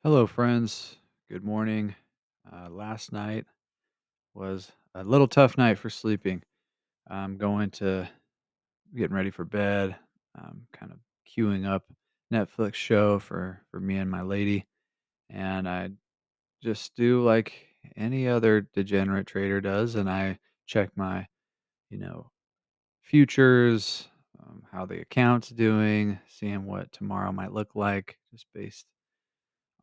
Hello, friends. Good morning. Last night was a little tough night for sleeping. I'm going to getting ready for bed. I'm kind of queuing up Netflix show for me and my lady, and I just do like any other degenerate trader does, and I check my you know futures, how the account's doing, seeing what tomorrow might look like, just based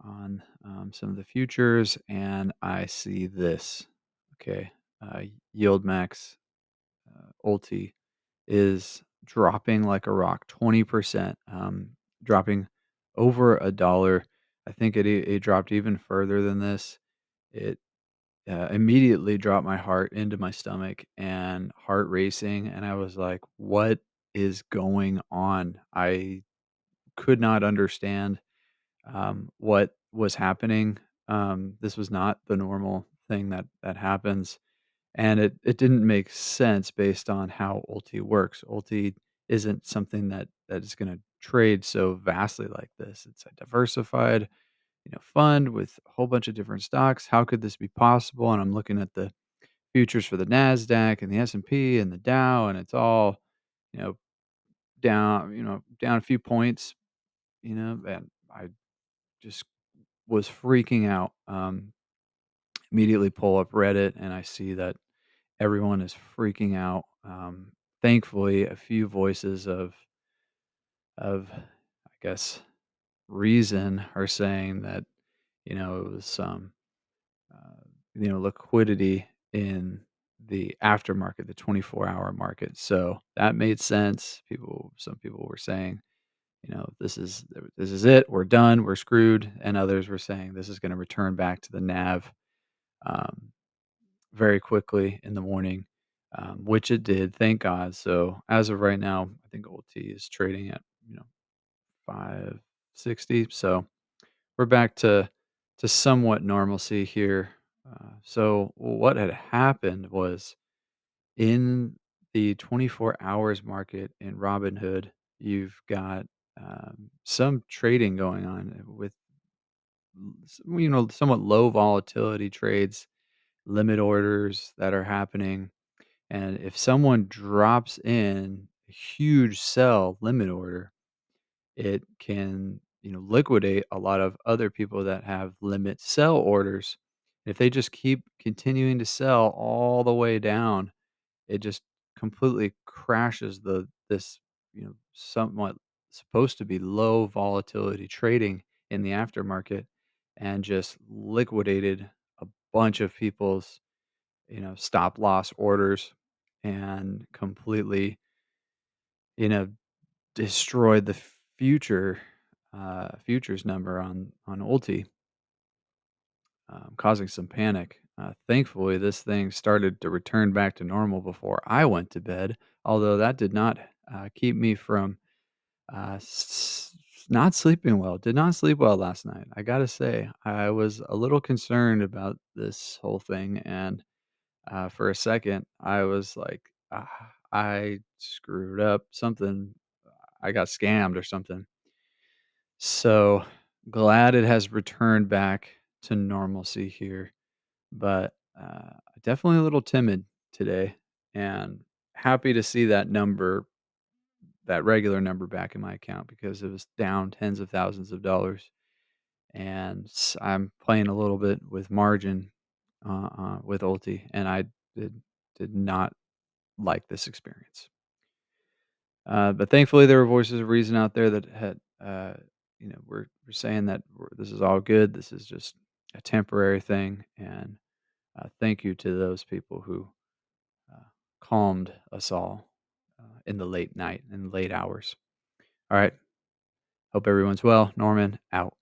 on some of the futures, and I see this. Okay, uh, yield max Ulti is dropping like a rock, 20%, dropping over a dollar. I think it dropped even further than this. It immediately dropped my heart into my stomach and heart racing, and I was like, "What is going on?" I could not understand what was happening. This was not the normal thing that happens, and it didn't make sense based on how Ulti works. Ulti isn't something that is going to trade so vastly like this. It's a diversified, fund with a whole bunch of different stocks. How could this be possible? And I'm looking at the futures for the Nasdaq and the S&P and the Dow, and it's all, you know, down a few points, and I just was freaking out. Immediately pull up Reddit and I see that everyone is freaking out. Thankfully, a few voices I guess, reason are saying that, it was some, uh, liquidity in the aftermarket, the 24-hour market. So that made sense. Some people were saying, this is it. We're done. We're screwed. And others were saying this is going to return back to the nav. Um, very quickly in the morning, which it did, thank God. So as of right now, I think OT is trading at 560. So we're back to somewhat normalcy here. So what had happened was in the 24 hours market in Robinhood, you've got some trading going on with somewhat low volatility trades, limit orders that are happening. And if someone drops in a huge sell limit order, it can, liquidate a lot of other people that have limit sell orders. If they just keep continuing to sell all the way down, it just completely crashes this, somewhat supposed to be low volatility trading in the aftermarket and just liquidated a bunch of people's, stop loss orders and completely, you know, destroyed the futures number on Ulti, causing some panic. Thankfully, this thing started to return back to normal before I went to bed, although that did not keep me from not sleeping well. Did not sleep well last night. I gotta say, I was a little concerned about this whole thing, and for a second, I was like, I screwed up something. I got scammed or something. So glad it has returned back to normalcy here, but definitely a little timid today and happy to see that number, that regular number back in my account because it was down tens of thousands of dollars. And I'm playing a little bit with margin with Ulti, and I did did not like this experience. But thankfully, there were voices of reason out there that had, were saying that this is all good. This is just a temporary thing, and thank you to those people who uh, calmed us all in the late night and late hours. All right, hope everyone's well. Norman out.